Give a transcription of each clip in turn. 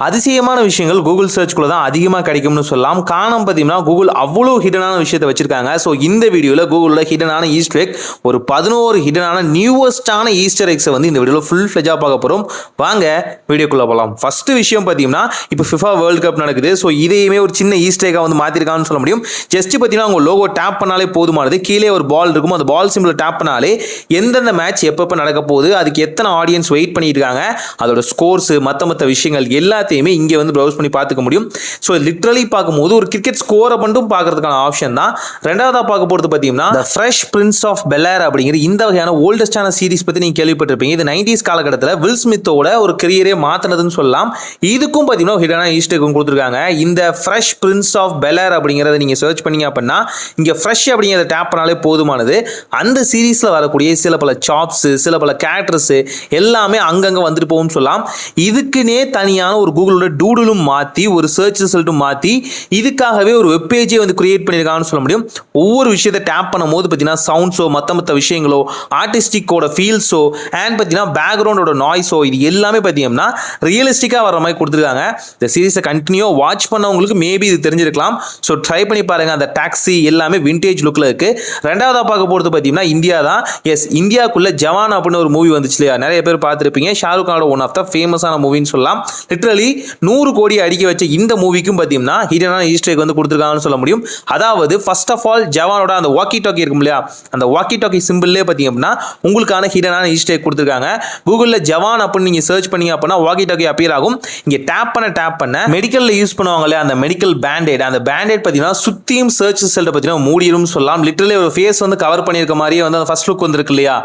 அதிசயமான விஷயங்கள் கூகுள் சர்ச்குள்ள தான் அதிகமாக கிடைக்கும்னு சொல்லலாம். காரணம் பார்த்தீங்கன்னா கூகுள் அவ்வளோ ஹிடனான விஷயத்தை வச்சிருக்காங்க. ஸோ இந்த வீடியோவில் கூகுளில் ஹிடனான ஈஸ்டர் எக் ஒரு 11 ஹிடனான நியூவஸ்டான ஈஸ்டர் எக்ஸை வந்து இந்த வீடியோவில் ஃபுல் ஃப்ளெஜாக பார்க்க போகிறோம். வாங்க வீடியோக்குள்ளே போகலாம். ஃபர்ஸ்ட் விஷயம் பார்த்தீங்கன்னா இப்போ ஃபிஃபா வேர்ல்டு கப் நடக்குது. ஸோ இதையுமே ஒரு சின்ன ஈஸ்டர் எக்காக வந்து மாற்றிருக்காங்கன்னு சொல்ல முடியும். ஜஸ்ட் பார்த்தீங்கன்னா உங்கள் லோகோ டேப் பண்ணாலே போதுமானது. கீழே ஒரு பால் இருக்கும், அந்த பால் சிம்பிள் டேப் பண்ணாலே எந்தெந்த மேட்ச் எப்பப்போ நடக்க போகுது, அதுக்கு எத்தனை ஆடியன்ஸ் வெயிட் பண்ணிட்டு இருக்காங்க, அதோட ஸ்கோர்ஸ் மற்ற விஷயங்கள் எல்லாத்தையுமே இங்கே வந்து ப்ரௌஸ் பண்ணி பார்த்துக்க முடியும். ஸோ லிட்ரலி பார்க்கும்போது ஒரு கிரிக்கெட் ஸ்கோரை மட்டும் பார்க்கறதுக்கான ஆப்ஷன் தான். ரெண்டாவதாக பார்க்க போகிறது பார்த்தீங்கன்னா த ஃப்ரெஷ் பிரின்ஸ் ஆஃப் பெல்-ஏர் அப்படிங்கிற இந்த வகையான ஓல்டஸ்டான சீரிஸ் பற்றி நீங்கள் கேள்விப்பட்டிருப்பீங்க. இது 90s காலகட்டத்தில் வில் ஸ்மித்தோட ஒரு கரியரே மாற்றினதுன்னு சொல்லலாம். இதுக்கும் பார்த்தீங்கன்னா ஹிடனான ஈஸ்டர் எக்கும் கொடுத்துருக்காங்க. இந்த ஃப்ரெஷ் பிரின்ஸ் ஆஃப் பெல்-ஏர் அப்படிங்கிறத நீங்கள் சர்ச் பண்ணீங்க அப்படின்னா இங்கே ஃப்ரெஷ் அப்படிங்கிறத டேப் பண்ணாலே போதுமானது. அந்த சீரீஸில் வரக்கூடிய சில பல சாப்ஸ், சில பல கேரக்டர்ஸ் எல்லாமே அங்கங்கே வந்துட்டு போகும்னு சொல்லலாம். இதுக்குன்னே தனியான ஒரு கூகுளோட டூடுலும் மாற்றி ஒரு சர்ச் ரிசல்ட்டும் மாற்றி இதுக்காகவே ஒரு வெப்பேஜே வந்து கிரியேட் பண்ணியிருக்காங்கன்னு சொல்ல முடியும். ஒவ்வொரு விஷயத்தை டேப் பண்ணும்போது பார்த்தீங்கன்னா சவுண்ட்ஸோ மற்ற விஷயங்களோ ஆர்டிஸ்டிக்கோட ஃபீல்ஸோ அண்ட் பார்த்தீங்கன்னா பேக்ரவுண்டோட நாய்ஸோ இது எல்லாமே பார்த்தீங்கன்னா ரியலிஸ்டிக்காக வர மாதிரி கொடுத்துருக்காங்க. இந்த சீரீஸை கண்டினியூ வாட்ச் பண்ணவங்களுக்கு மேபி இது தெரிஞ்சிருக்கலாம். ஸோ ட்ரை பண்ணி பாருங்கள். அந்த டாக்ஸி எல்லாமே விண்டேஜ் லுக்கில் இருக்குது. ரெண்டாவதாக பார்க்க போகிறது பார்த்தீங்கன்னா இந்தியா தான். எஸ், இந்தியாவுக்குள்ள ஜவான் அப்படின்னு ஒரு மூவி வந்துச்சு இல்லையா, நிறைய பேர் பார்த்துருப்பீங்க. ஷாருக் கானோட ஒன் ஆஃப் த ஃபேமஸான மூவின்னு சொல்லலாம். லிட்ரலி 100 கோடி அடிக்க வச்ச இந்த மூவிக்கும் பார்த்தீங்கன்னா ஹிடனான ஈஸ்டர் எக் வந்து கொடுத்துருக்காங்கன்னு சொல்ல முடியும். அதாவது ஃபர்ஸ்ட் ஆஃப் ஆல் ஜவானோட அந்த வாக்கி டாக்கி இருக்கும் இல்லையா, அந்த வாக்கி டாக்கி சிம்பிள்லேயே பார்த்தீங்க அப்படின்னா உங்களுக்கான ஹிடனான ஈஸ்டர் எக் கொடுத்துருக்காங்க. கூகுளில் ஜவான் அப்படின்னு நீங்கள் சர்ச் பண்ணீங்க அப்படின்னா வாக்கி டாக்கி அப்பியர் ஆகும். இங்கே டேப் பண்ண மெடிக்கலில் யூஸ் பண்ணுவாங்க இல்லையா, அந்த மெடிக்கல் பேண்டேட், அந்த பேண்டேட் பார்த்தீங்கன்னா சுற்றியும் சர்ச் ரிசல்ட்டை பார்த்தீங்கன்னா மூடிடும் சொல்லலாம். லிட்ரலி ஒரு ஃபேஸ் வந்து கவர் பண்ணியிருக்க மாதிரியே வந்து அந்த ஃபர்ஸ்ட் லுக் வந்துருக்கு இல்லையா,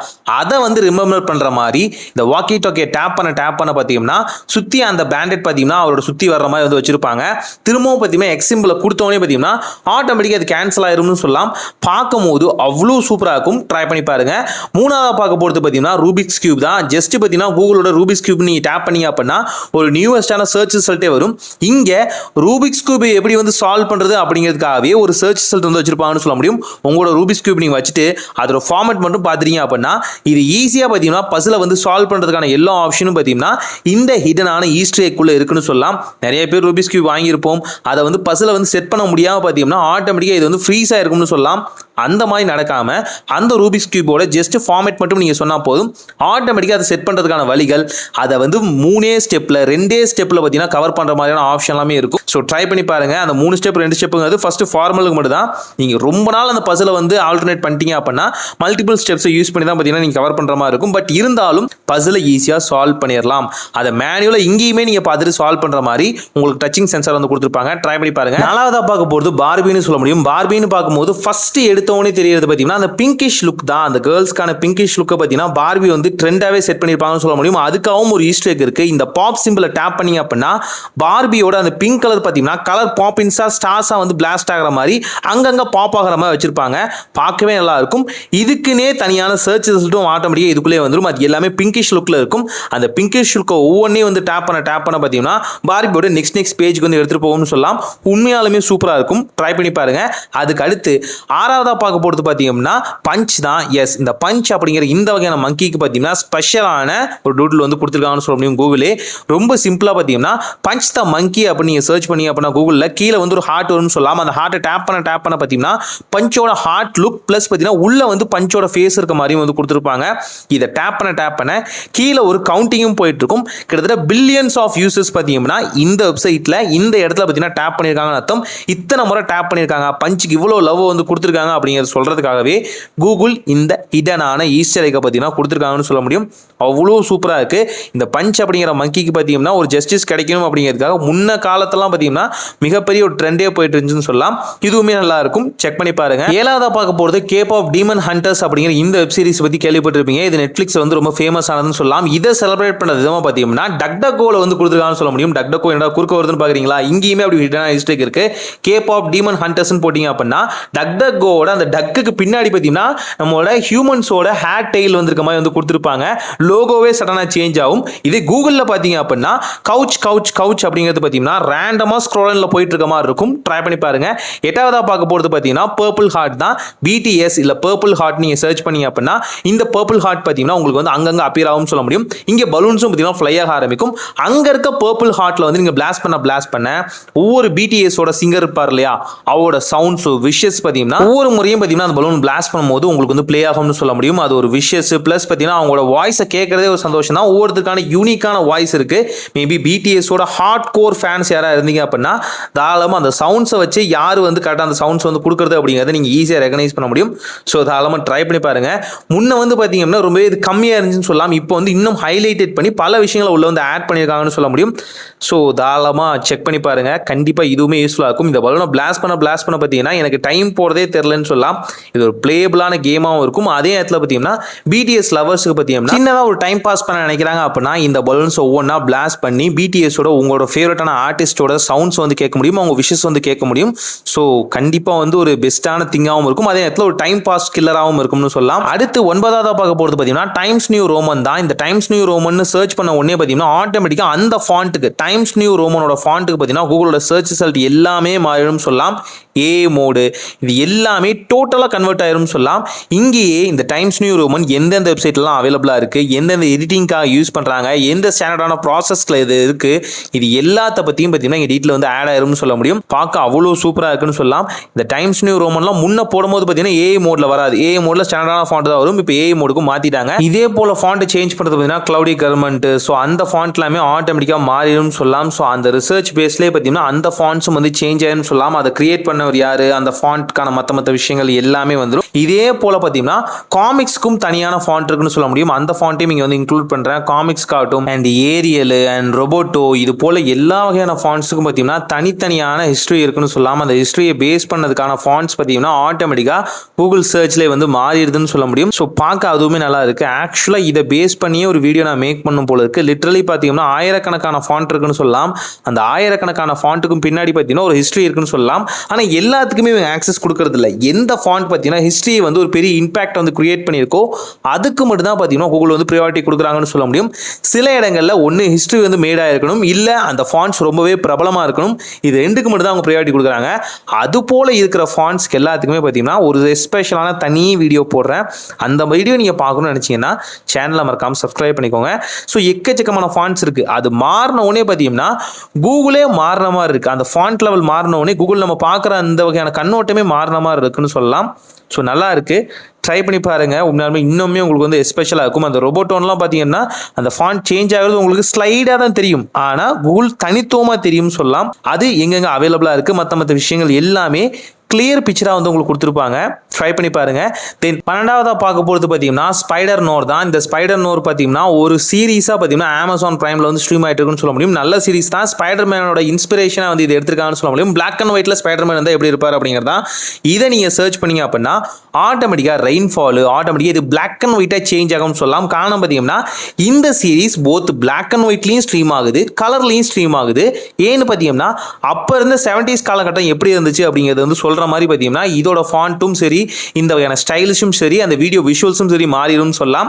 அதை வந்து ரிமெம்பர் பண்ணுற மாதிரி இந்த வாக்கி டாக்கியை டேப் பண்ண பார்த்தீங்கன்னா சுற்றி அந்த பேண்டேட் பார்த்தீங்கன்னா அவரோட சுற்றி வர்ற மாதிரி வந்து வச்சிருப்பாங்க. திரும்பவும் பார்த்தீங்கன்னா எக்ஸ் சிம்பிளை கொடுத்தோன்னே பார்த்தீங்கன்னா ஆட்டோமேட்டிக்காக அது கேன்சல் ஆயிரும்னு சொல்லலாம். பார்க்கும்போது அவ்வளோ சூப்பராக இருக்கும். ட்ரை பண்ணி பாருங்க. மூணாவதாக பார்க்க போகிறது பார்த்தீங்கன்னா ரூபிக்ஸ் கியூப் தான். ஜஸ்ட் பார்த்தீங்கன்னா கூகுளோட ரூபிக்ஸ் கியூப் நீங்கள் டேப் பண்ணீங்க அப்படின்னா ஒரு நியூவஸ்டான சர்ச் ரிசல்ட்டே வரும். இங்கே ரூபிக்ஸ் கியூப் எப்படி வந்து சால்வ் பண்ணுறது அப்படிங்கிறதுக்காகவே ஒரு சர்ச் ரிசல்ட் வந்து வச்சிருப்பாங்கன்னு சொல்ல முடியும். உங்களோட ரூபிக்ஸ் கியூப் நீங்கள் வச்சுட்டு அதோட ஃபார்மேட் மட்டும் பார்த்துட்டீங்க அப்படின்னா இது ஈஸியாக பார்த்தீங்கன்னா பசிலை வந்து சால்வ் பண்ணுறதுக்கான எல்லா ஆப்ஷனும் பார்த்தீங்கன்னா இந்த ஹிடனான ஈஸ்டர் எக்குள்ள இருக்குன்னு சொல்லலாம். நிறைய பேர் ரூபிக்ஸ் கியூப் வாங்கியிருப்போம், அதை வந்து பசிலை வந்து செட் பண்ண முடியாமல் பார்த்தீங்கன்னா ஆட்டோமேட்டிக்காக இது வந்து ஃப்ரீஸ் ஆயிருக்கும்னு சொல்லலாம். அந்த மாதிரி நடக்காம அந்த ரூபிக்ஸ் கியூபோட ஜஸ்ட் ஃபார்மேட் மட்டும் நீங்கள் சொன்னால் போதும், ஆட்டோமேட்டிக்காக அதை செட் பண்ணுறதுக்கான வழிகள் அதை வந்து 3 ஸ்டெப்பில் 2 ஸ்டெப்பில் பார்த்தீங்கன்னா கவர் பண்ணுற மாதிரியான ஆப்ஷன் எல்லாமே இருக்கும். ஸோ ட்ரை பண்ணி பாருங்க. அந்த 3 ஸ்டெப் 2 ஸ்டெப்புங்கிறது ஃபர்ஸ்ட் ஃபார்மலுக்கு மட்டும் தான். நீங்கள் ரொம்ப நாள் அந்த பசிலை வந்து ஆல்டர்னேட் பண்ணிட்டீங்க அப்படின்னா மல்டிபிள் ஸ்டெப்ஸை யூஸ் பண்ணி தான் பார்த்தீங்கன்னா நீங்கள் கவர் பண்ணுற மாதிரி இருக்கும். பட் இருந்தாலும் பசிலை ஈஸியாக சால்வ் பண்ணிடலாம். அதை மேனுவலாக இங்கேயுமே நீங்கள் பார்த்துட்டு சால்வ் பண்ணுற மாதிரி உங்களுக்கு டச்சிங் சென்சார் வந்து கொடுத்துருப்பாங்க. ட்ரை பண்ணி பாருங்க. நாலாவதாக பார்க்க போகிறது பார்பின்னு சொல்ல முடியும். பார்பின்னு பார்க்கும்போது ஃபர்ஸ்ட் எடுத்தவொடனே தெரியுது பார்த்தீங்கன்னா அந்த பிங்கிஷ் லுக் தான். அந்த கேர்ள்ஸ்க்கான பிங்கிஷ் லுக்கை பார்த்தீங்கன்னா பார்பி வந்து ட்ரெண்டாகவே செட் பண்ணியிருப்பாங்கன்னு சொல்ல முடியும். அதுக்காகவும் ஒரு ஈஸ்டர் எக் இருக்கு. இந்த பாப் சிம்பிளை டேப் பண்ணீங்க அப்படின்னா பார்பியோட அந்த பிங்க் கலர் பார்த்தீங்கன்னா கலர் பாப்பின்ஸா ஸ்டார்ஸாக வந்து பிளாஸ்ட் ஆகிற மாதிரி அங்கங்கே பாப் ஆகிற மாதிரி வச்சிருப்பாங்க. பார்க்கவே நல்லா இருக்கும். இதுக்குன்னே தனியான சர்ச் ரிசல்ட்டும் ஆட்டோமேட்டிக்காக இதுக்குள்ளே வந்துடும். அது எல்லாமே பிங்கிஷ் லுக்கில் இருக்கும். அந்த பிங்கிஷ் லுக்கை ஒவ்வொன்றையும் வந்து டேப் பண்ண பார்த்தீங்கன்னா பார்பியோட நெக்ஸ்ட் பேஜுக்கு வந்து எடுத்துகிட்டு போகும்னு சொல்லலாம். உண்மையாலுமே சூப்பராக இருக்கும். ட்ரை பண்ணி பாருங்க. அதுக்கு அடுத்து ஆறாவதாக பார்க்க போகிறது பார்த்தீங்கன்னா பஞ்ச் தான். எஸ், இந்த பஞ்ச் அப்படிங்கிற இந்த வகையான மங்கிக்கு பார்த்தீங்கன்னா ஸ்பெஷலான ஒரு டூட்டில் வந்து கொடுத்துருக்காங்கன்னு சொல்ல முடியும். கூகுளே ரொம்ப சிம்பிளாக பார்த்தீங்கன்னா பஞ்ச் த மங்கி அப்படின்னு நீங்கள் சர்ச் பண்ணி அப்படின்னா கூகுளில் கீழே வந்து ஒரு ஹார்ட் வரும்னு சொல்லலாம். அந்த ஹார்ட்டை டேப் பண்ண பார்த்தீங்கன்னா பஞ்சோட ஹார்ட் லுக் ப்ளஸ் பார்த்தீங்கன்னா உள்ள வந்து பஞ்சோட ஃபேஸ் இருக்க மாதிரியும் வந்து கொடுத்துருப்பாங்க. இதை டேப் பண்ண கீழே ஒரு கவுண்டிங்கும் போயிட்டு இருக்கும். கிட்டத்தட்ட பில்லியன்ஸ் ஆஃப் யூசர்ஸ் பார்த்தீங்கன்னா இந்த வெப்சைட்டில் இந்த இடத்துல பார்த்தீங்கன்னா டேப் பண்ணியிருக்காங்கன்னு அர்த்தம். இத்தனை முறை டேப் பண்ணியிருக்காங்க, பஞ்சுக்கு இவ்வளோ லவ் வந்து கொடுத்துருக்காங்க அப்படிங்கிறது சொல்கிறதுக்காகவே கூகுள் இந்த ஹிடனான ஈஸ்டர் எக்கை பார்த்தீங்கன்னா கொடுத்துருக்காங்கன்னு சொல்ல முடியும். அவ்வளோ சூப்பராக இருக்குது. இந்த பஞ்ச் அப்படிங்கிற மங்கிக்கு பார்த்தீங்கன்னா ஒரு ஜஸ்டிஸ் கிடைக்கணும் அப்படிங்கிறதுக்காக முன்ன காலத்தெல்லாம் பார்த்தீங்கன்னா மிகப்பெரிய ஒரு ட்ரெண்டே போயிட்டு இருந்துச்சுன்னு சொல்லலாம். இதுவுமே நல்லா இருக்கும். செக் பண்ணி பாருங்க. ஏழாவதாக பார்க்க போகிறது கேப் ஆஃப் டீமன் ஹண்டர்ஸ் அப்படிங்கிற இந்த வெப் சீரிஸ் பற்றி கேள்விப்பட்டிருப்பீங்க. இது நெட்ஃப்ளிக்ஸ் வந்து ரொம்ப ஃபேமஸ் ஆனதுன்னு சொல்லலாம். இதை செலிப்ரேட் பண்ண விதமாக பார்த்தீங்கன்னா டக்டக்கோவில் வந்து கொடுத்துருக்காங்கன்னு சொல்ல முடியும். டக்டக்கோ என்னடா குறுக்க வருதுன்னு பார்க்குறீங்களா? இங்கேயுமே அப்படி ஹிடனான ஈஸ்டர் எக் இருக்கு. கேப் ஆஃப் டீமன் ஹண்டர்ஸ்னு போட்டிங்க அப்படின்னா டக்டக்கோட அதோட அந்த டக்குக்கு பின்னாடி பார்த்தீங்கன்னா நம்மளோட ஹியூமன்ஸோட ஹேர் டெயில் வந்திருக்க மாதிரி வந்து கொடுத்துருப்பாங்க. லோகோவே சடனாக சேஞ்ச் ஆகும். இதே கூகுளில் பார்த்தீங்க அப்படின்னா கவுச் கவுச் கவுச் அப்படிங்கிறது பார்த்தீங்கன்னா ரேண்டமாக ஸ்க்ரோலில் போயிட்டு இருக்க மாதிரி இருக்கும். ட்ரை பண்ணி பாருங்க. எட்டாவதா பார்க்க போகிறது பார்த்தீங்கன்னா பர்பிள் ஹார்ட் தான். பிடிஎஸ் இல்லை பர்பிள் ஹார்ட் நீங்கள் சர்ச் பண்ணீங்க அப்படின்னா இந்த பர்பிள் ஹார்ட் பார்த்தீங்கன்னா உங்களுக்கு வந்து அங்கங்கே அப்பியர் ஆகும் சொல்ல முடியும். இங்கே பலூன்ஸும் பார்த்தீங்கன்னா ஃப்ளை ஆக ஆரம்பிக்கும். அங்கே இருக்க பர்பிள் ஹார்ட்ல வந்து நீங்கள் பிளாஸ்ட் பண்ண ஒவ்வொரு பிடிஎஸோட சிங்கர் இருப்பார் இல்லையா, அவரோட சவுண்ட்ஸ் விஷஸ் பார்த்தீங்கன்னா ஒவ்வொரு முறையும் பார்த்தீங்கன்னா அந்த பலூன் பிளாஸ்ட் பண்ணும்போது உங்களுக்கு வந்து பிளே ஆகும்னு சொல்ல முடியும். அது ஒரு விஷஸ் ப்ளஸ் பார்த்தீங்கன்னா அவங்களோட வாய்ஸை கேட்கறதே ஒரு சந்தோஷம் தான். ஒவ்வொருத்தருக்கான யூனிக்கான வாய்ஸ் இருக்கு. மேபி பிடிஎஸோட ஹார்ட் கோர் ஃபேன்ஸ் யாராவது இருந்தீங்க அப்படின்னா தாராளமாக அந்த சவுண்ட்ஸை வச்சு யார் வந்து கரெக்டாக அந்த சவுண்ட்ஸ் வந்து கொடுக்குறது அப்படிங்கிறத நீங்கள் ஈஸியாக ரெகனைஸ் பண்ண முடியும். ஸோ தாராளமாக ட்ரை பண்ணி பாருங்க. முன்ன வந்து பார்த்தீங்கன்னா ரொம்பவே இது கம்மியாக இருந்துச்சுன்னு சொல்லலாம். இப்போ வந்து இன்னும் ஹைலைட்டட் பண்ணி பல விஷயங்களை உள்ள வந்து ஆட் பண்ணியிருக்காங்கன்னு சொல்ல முடியும். ஸோ தாராளமாக செக் பண்ணி பாருங்க. கண்டிப்பாக இதுவுமே யூஸ்ஃபுல்லாக இருக்கும். இந்த பலூனை பிளாஸ்ட் பண்ண பார்த்தீங்கன்னா எனக்கு டைம் போகிறதே தெரிலன்னு சொல்லலாம். இது ஒரு பிளேபிளான கேமாகவும் இருக்கும். அதே இடத்துல பார்த்தீங்கன்னா பிடிஎஸ் லவர்ஸுக்கு பார்த்தீங்கன்னா சின்னதாக ஒரு டைம் பாஸ் பண்ண நினைக்கிறாங்க அப்படின்னா இந்த பலூன்ஸ் ஒவ்வொன்றா பிளாஸ்ட் பண்ணி பிடிஎஸோட உங்களோட ஃபேவரட்டான ஆர்டிஸ்டோட சவுண்ட்ஸ் வந்து கேட்க முடியும். அவங்க விஷஸ் வந்து கேட்க முடியும். ஸோ கண்டிப்பாக வந்து ஒரு பெஸ்ட்டான திங்காகவும் இருக்கும். அதே இடத்துல ஒரு டைம் பாஸ் கில்லராகவும் இருக்கும்னு சொல்லலாம். அடுத்து 9வது பார்க்க போகிறது பார்த்தீங்கன்னா டைம்ஸ் நியூ ரோமன் தான். இந்த டைம்ஸ் நியூ ரோமன் சர்ச் பண்ண உடனே பார்த்தீங்கன்னா ஆட்டோமேட்டிக்காக அந்த ஃபாண்ட்டுக்கு டைம்ஸ் நியூ ரோமனோட ஃபாண்ட்டுக்கு பார்த்தீங்கன்னா கூகுளோட சர்ச் ரிசல்ட் எல்லாமே மாறிடும் சொல்லலாம். ஏ மோடு இது எல்லாமே டோட்டலாக கன்வெர்ட் ஆயிரும் சொல்லலாம். இங்கேயே இந்த டைம்ஸ் நியூ ரோமன் எந்தெந்த வெப்சைட்லாம் அவைலபிளாக இருக்குது, எந்தெந்த எடிட்டிங்காக யூஸ் பண்ணுறாங்க, எந்த ஸ்டாண்டர்டான ப்ராசஸில் இது இருக்குது, இது எல்லாத்த பற்றியும் பார்த்தீங்கன்னா இங்கே டீட்டில் வந்து ஆட் ஆயிரும்னு சொல்ல முடியும். பார்க்க அவ்வளோ சூப்பராக இருக்குன்னு சொல்லலாம். இந்த டைம்ஸ் நியூ ரோமன்லாம் முன்ன போடும்போது பார்த்தீங்கன்னா ஏ மோடில் வராது. ஏ மோடில் ஸ்டாண்டர்டான ஃபாண்ட் தான் வரும். இப்போ ஏ மோடுக்கும் மாற்றிட்டாங்க. இதே போல் ஃபாண்ட் சேஞ்ச் பண்ணுறது பார்த்தீங்கன்னா க்ளவுடி கவர்மெண்ட். ஸோ அந்த ஃபாண்ட் எல்லாமே ஆட்டோமேட்டிக்காக மாறிடும் சொல்லலாம். ஸோ அந்த ரிசர்ச் பேஸ்லேயே பார்த்தீங்கன்னா அந்த ஃபாண்ட்ஸும் வந்து சேஞ்ச் ஆயிரும் சொல்லலாம். அதை கிரியேட் பண்ணவர் யாரு, அந்த ஃபாண்ட்கான மற்ற விஷயங்கள் எல்லாமே வந்துடும். இதே போல பார்த்தீங்கன்னா காமிக்ஸ்க்கும் தனியான ஃபாண்ட் இருக்குன்னு சொல்ல முடியும். அந்த ஃபாண்ட்டையும் இங்கே வந்து இன்க்ளூட் பண்ணுறேன். காமிக்ஸ் காட்டும் அண்ட் ஏரியல் அண்ட் ரொபோட்டோ இது போல எல்லா வகையான ஃபாண்ட்ஸுக்கும் பார்த்தீங்கன்னா தனித்தனியான ஹிஸ்ட்ரி இருக்குன்னு சொல்லலாம். அந்த ஹிஸ்ட்ரியை பேஸ் பண்ணதுக்கான ஃபாண்ட்ஸ் பார்த்தீங்கன்னா ஆட்டோமேட்டிக்காக கூகுள் சர்ச்லேயே வந்து மாறிடுதுன்னு சொல்ல முடியும். ஸோ பார்க்க அதுவுமே நல்லா இருக்கு. ஆக்சுவலாக இதை பேஸ் பண்ணியே ஒரு வீடியோ நான் மேக் பண்ணும் போல இருக்கு. லிட்டரலி பார்த்தீங்கன்னா ஆயிரக்கணக்கான ஃபாண்ட் இருக்குன்னு சொல்லலாம். அந்த ஆயிரக்கணக்கான ஃபாண்ட்டுக்கும் பின்னாடி பார்த்தீங்கன்னா ஒரு ஹிஸ்ட்ரி இருக்குன்னு சொல்லலாம். ஆனால் எல்லாத்துக்குமே ஆக்சஸ் கொடுக்கறது இல்லை. எந்த ஃபாண்ட் பார்த்தீங்கன்னா ஹிஸ்ட்ரியை வந்து ஒரு பெரிய இம்பாக்ட் வந்து கிரியேட் பண்ணியிருக்கோ அதுக்கு மட்டும் தான் பார்த்தீங்கன்னா கூகுள் வந்து ப்ரையாரிட்டி கொடுக்குறாங்கன்னு சொல்ல முடியும். சில இடங்களில் ஒன்று ஹிஸ்ட்ரி வந்து மேடாக இருக்கணும், இல்லை அந்த ஃபாண்ட்ஸ் ரொம்பவே பிரபலமாக இருக்கணும். இது ரெண்டுக்கு மட்டும் தான் அவங்க ப்ரையாரிட்டி கொடுக்குறாங்க. அது போல இருக்கிற ஃபாண்ட்ஸ்க்கு எல்லாத்துக்குமே பார்த்தீங்கன்னா ஒரு ஸ்பெஷலான தனி வீடியோ போடுறேன். அந்த வீடியோ நீங்கள் பார்க்கணும்னு நினச்சிங்கன்னா சேனலை மறக்காமல் சப்ஸ்கிரைப் பண்ணிக்கோங்க. ஸோ எக்கச்சக்கமான ஃபாண்ட்ஸ் இருக்குது. அது மாறின உடனே பார்த்தீங்கன்னா கூகுளே மாறின மாதிரி இருக்குது. அந்த ஃபாண்ட் லெவல் மாறின உடனே கூகுள் நம்ம பார்க்குற அந்த வகையான கண்ணோட்டமே மாறின மாதிரி இருக்குன்னு சொல்லலாம். ஸோ நல்லா இருக்குது. ட்ரை பண்ணி பாருங்கள். உண்மையாலுமே இன்னுமே உங்களுக்கு வந்து எஸ்பெஷலாக இருக்கும். அந்த ரொபோட்டோன்லாம் பார்த்தீங்கன்னா அந்த ஃபாண்ட் சேஞ்ச் ஆகிறது உங்களுக்கு ஸ்லைடாக தான் தெரியும். ஆனால் கூகுள் தனித்துவமாக தெரியும்னு சொல்லலாம். அது எங்கெங்கே அவைலபிளாக இருக்குது, மற்ற விஷயங்கள் எல்லாமே கிளியர் பிக்சராக வந்து உங்களுக்கு கொடுத்துருப்பாங்க. ட்ரை பண்ணி பாருங்க. தென் 12வது பார்க்க போகிறது பார்த்தீங்கன்னா ஸ்பைடர் நோர் தான். இந்த ஸ்பைடர் நோர் பார்த்தீங்கன்னா ஒரு சீரீஸாக பார்த்தீங்கன்னா அமேசான் பிரைமில் வந்து ஸ்ட்ரீம் ஆகிட்டு இருக்குன்னு சொல்ல முடியும். நல்ல சீரீஸ் தான். ஸ்பைடர் மேனோட இன்ஸ்பிரேஷனாக வந்து இது எடுத்திருக்காங்கன்னு சொல்ல முடியும். பிளாக் அண்ட் ஒயிட்டில் ஸ்பைடர் மேன் வந்து எப்படி இருப்பார் அப்படிங்கிறதா. இதை நீங்கள் சர்ச் பண்ணீங்க அப்படின்னா ஆட்டோமேட்டிக்காக ரெயின்ஃபால் ஆட்டோமேட்டிக்காக இது பிளாக் அண்ட் ஒயிட்டாக சேஞ்ச் ஆகும்னு சொல்லலாம். காரணம் பார்த்தீங்கன்னா இந்த சீரீஸ் போத் பிளாக் அண்ட் ஒயிட்லையும் ஸ்ட்ரீம் ஆகுது, கலர்லையும் ஸ்ட்ரீம் ஆகுது. ஏன்னு பார்த்தீங்கன்னா அப்போ இருந்த 70s காலகட்டம் எப்படி இருந்துச்சு அப்படிங்கிறது வந்து சொல்கிற மாதிரி பார்த்தீங்கன்னா இதோட ஃபாண்ட்டும் சரி, இந்த வகையான ஸ்டைலிஷும் சரி, அந்த வீடியோ விஷுவல்ஸும் சரி மாறிடும் சொல்லலாம்.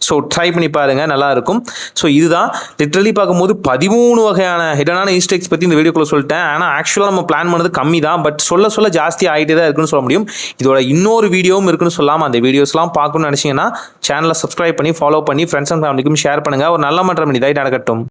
ஸோ ட்ரை பண்ணி பாருங்க, நல்லா இருக்கும். ஸோ இதுதான் லிட்டரலி பார்க்கும்போது 13 வகையான ஹிடனான ஈஸ்டர் எக்ஸ் பற்றி இந்த வீடியோக்குள்ள சொல்லிட்டேன். ஆனால் ஆக்சுவலாக நம்ம பிளான் பண்ணது கம்மி தான். பட் சொல்ல ஜாஸ்தி ஆகிட்டே தான் இருக்குன்னு சொல்ல முடியும். இதோட இன்னொரு வீடியோவும் இருக்குன்னு சொல்லலாம். அந்த வீடியோஸ்லாம் பார்க்கணும்னு நினச்சிங்கன்னா சேனலை சப்ஸ்கிரைப் பண்ணி ஃபாலோ பண்ணி ஃப்ரெண்ட்ஸ் அண்ட் ஃபேமிலிக்கும் ஷேர் பண்ணுங்கள். ஒரு நல்ல மன்றம் இதாய் நடக்கட்டும்.